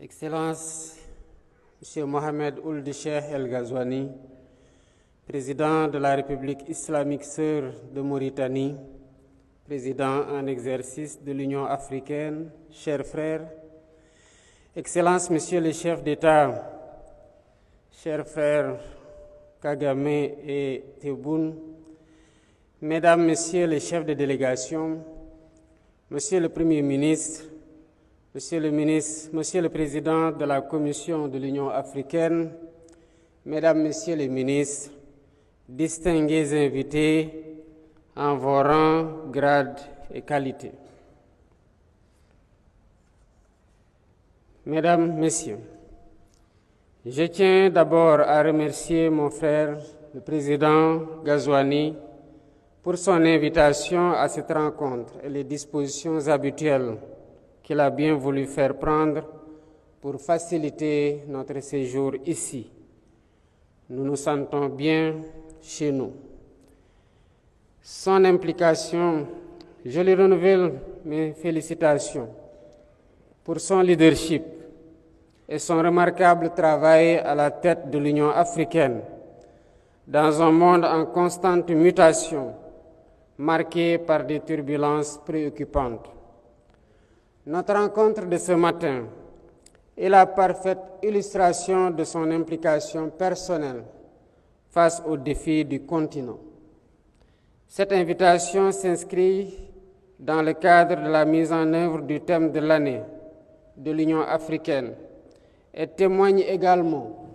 Excellence, M. Mohamed Ould Cheikh El Ghazouani, président de la République islamique sœur de Mauritanie, président en exercice de l'Union africaine, chers frères, Excellence, Monsieur le chef d'État, chers frères Kagame et Tebboune, Mesdames, Messieurs les chefs de délégation, Monsieur le Premier ministre, Monsieur le Président de la Commission de l'Union africaine, Mesdames, Messieurs les ministres, distingués invités en vos rangs, grades et qualités. Mesdames, Messieurs, je tiens d'abord à remercier mon frère, le président Ghazouani, pour son invitation à cette rencontre et les dispositions habituelles qu'il a bien voulu faire prendre pour faciliter notre séjour ici. Nous nous sentons bien chez nous. Son implication, je lui renouvelle mes félicitations pour son leadership et son remarquable travail à la tête de l'Union africaine dans un monde en constante mutation, marqué par des turbulences préoccupantes. Notre rencontre de ce matin est la parfaite illustration de son implication personnelle face aux défis du continent. Cette invitation s'inscrit dans le cadre de la mise en œuvre du thème de l'année de l'Union africaine et témoigne également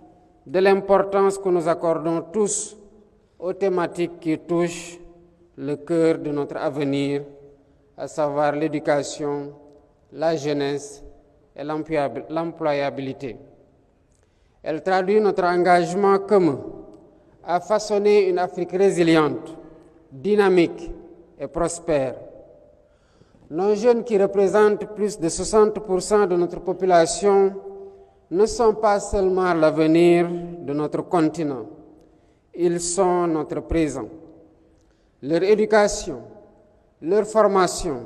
de l'importance que nous accordons tous aux thématiques qui touchent le cœur de notre avenir, à savoir l'éducation, la jeunesse et l'employabilité. Elle traduit notre engagement commun à façonner une Afrique résiliente, dynamique et prospère. Nos jeunes, qui représentent plus de 60% de notre population, ne sont pas seulement l'avenir de notre continent, ils sont notre présent. Leur éducation, leur formation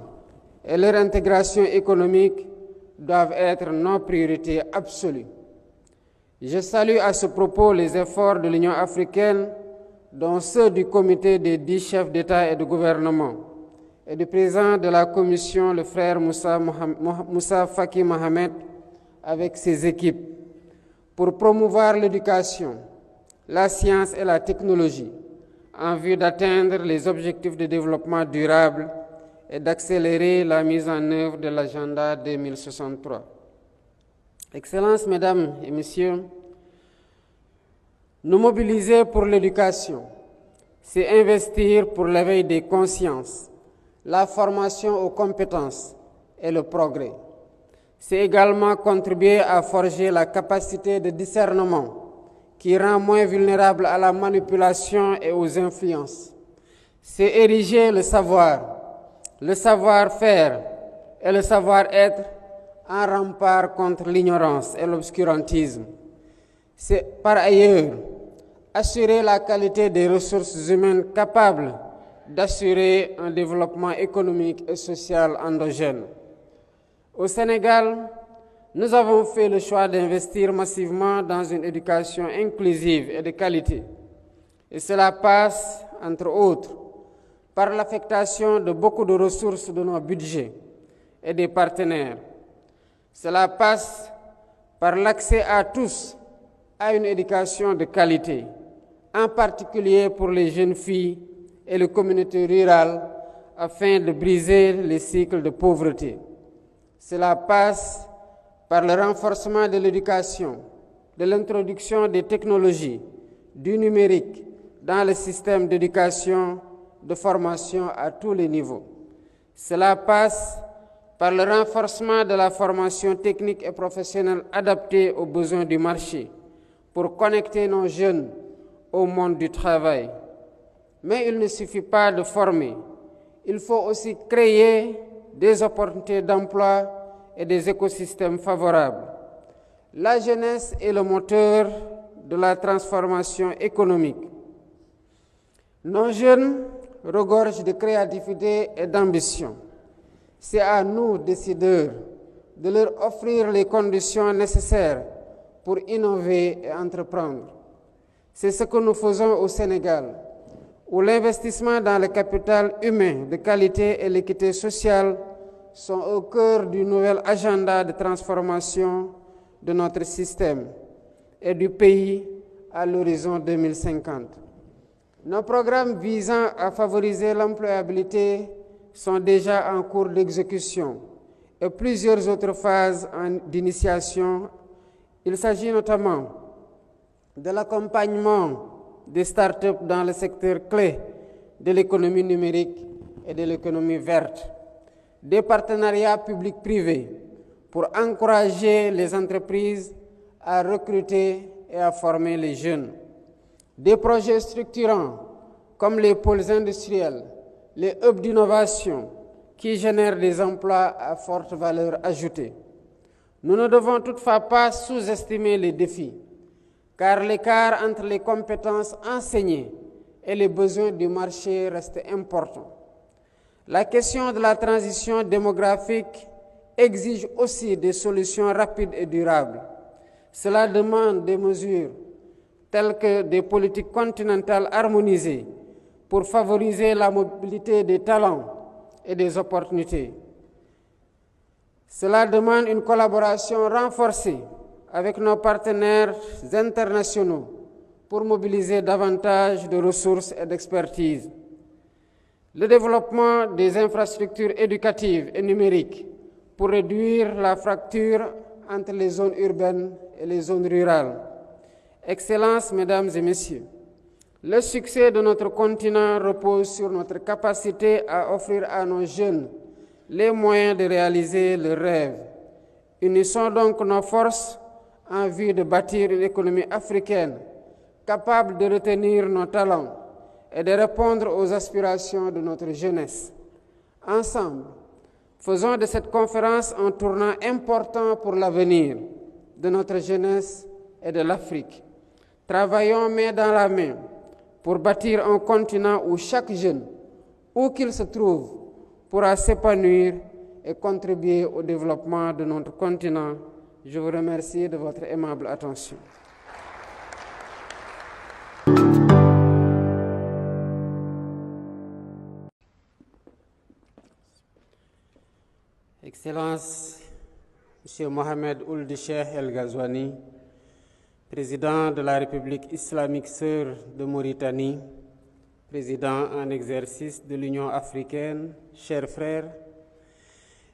et leur intégration économique doivent être nos priorités absolues. Je salue à ce propos les efforts de l'Union africaine, dont ceux du comité des 10 chefs d'État et de gouvernement, et du président de la Commission, le frère Moussa Faki Mohamed, avec ses équipes, pour promouvoir l'éducation, la science et la technologie, en vue d'atteindre les objectifs de développement durable et d'accélérer la mise en œuvre de l'agenda 2063. Excellences, Mesdames et Messieurs, nous mobiliser pour l'éducation, c'est investir pour l'éveil des consciences, la formation aux compétences et le progrès. C'est également contribuer à forger la capacité de discernement qui rend moins vulnérable à la manipulation et aux influences. C'est ériger le savoir-faire et le savoir-être en rempart contre l'ignorance et l'obscurantisme. C'est par ailleurs assurer la qualité des ressources humaines capables d'assurer un développement économique et social endogène. Au Sénégal, nous avons fait le choix d'investir massivement dans une éducation inclusive et de qualité. Et cela passe, entre autres, par l'affectation de beaucoup de ressources de nos budgets et des partenaires. Cela passe par l'accès à tous à une éducation de qualité, en particulier pour les jeunes filles et les communautés rurales, afin de briser les cycles de pauvreté. Cela passe par le renforcement de l'éducation, de l'introduction des technologies, du numérique dans le système d'éducation, de formation à tous les niveaux. Cela passe par le renforcement de la formation technique et professionnelle adaptée aux besoins du marché pour connecter nos jeunes au monde du travail. Mais il ne suffit pas de former, il faut aussi créer des opportunités d'emploi et des écosystèmes favorables. La jeunesse est le moteur de la transformation économique. Nos jeunes regorgent de créativité et d'ambition. C'est à nous, décideurs, de leur offrir les conditions nécessaires pour innover et entreprendre. C'est ce que nous faisons au Sénégal, où l'investissement dans le capital humain de qualité et l'équité sociale sont au cœur du nouvel agenda de transformation de notre système et du pays à l'horizon 2050. Nos programmes visant à favoriser l'employabilité sont déjà en cours d'exécution et plusieurs autres phases d'initiation. Il s'agit notamment de l'accompagnement des startups dans le secteur clé de l'économie numérique et de l'économie verte, des partenariats publics-privés pour encourager les entreprises à recruter et à former les jeunes, des projets structurants comme les pôles industriels, les hubs d'innovation qui génèrent des emplois à forte valeur ajoutée. Nous ne devons toutefois pas sous-estimer les défis, car l'écart entre les compétences enseignées et les besoins du marché reste important. La question de la transition démographique exige aussi des solutions rapides et durables. Cela demande des mesures telles que des politiques continentales harmonisées pour favoriser la mobilité des talents et des opportunités. Cela demande une collaboration renforcée avec nos partenaires internationaux pour mobiliser davantage de ressources et d'expertise. Le développement des infrastructures éducatives et numériques pour réduire la fracture entre les zones urbaines et les zones rurales. Excellences, Mesdames et Messieurs, le succès de notre continent repose sur notre capacité à offrir à nos jeunes les moyens de réaliser leurs rêves. Unissons donc nos forces en vue de bâtir une économie africaine capable de retenir nos talents et de répondre aux aspirations de notre jeunesse. Ensemble, faisons de cette conférence un tournant important pour l'avenir de notre jeunesse et de l'Afrique. Travaillons main dans la main pour bâtir un continent où chaque jeune, où qu'il se trouve, pourra s'épanouir et contribuer au développement de notre continent. Je vous remercie de votre aimable attention. Excellences, Monsieur Mohamed Ould Cheikh El Ghazouani, président de la République islamique sœur de Mauritanie, président en exercice de l'Union africaine, chers frères,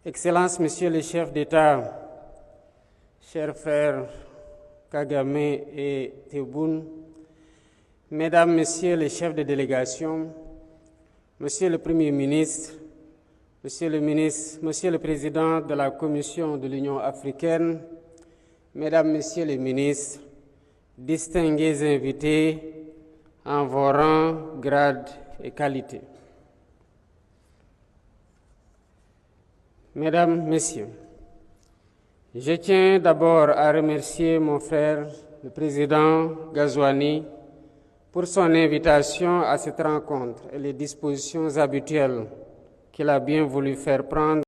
Excellences, Messieurs les chefs d'État, chers frères Kagame et Tebboune, Mesdames, Messieurs les chefs de délégation, Monsieur le Premier ministre, Monsieur le Président de la Commission de l'Union africaine, Mesdames, Messieurs les ministres, distingués invités en vos rangs, grades et qualités. Mesdames, Messieurs, je tiens d'abord à remercier mon frère, le président Ghazouani, pour son invitation à cette rencontre et les dispositions habituelles qu'il a bien voulu faire prendre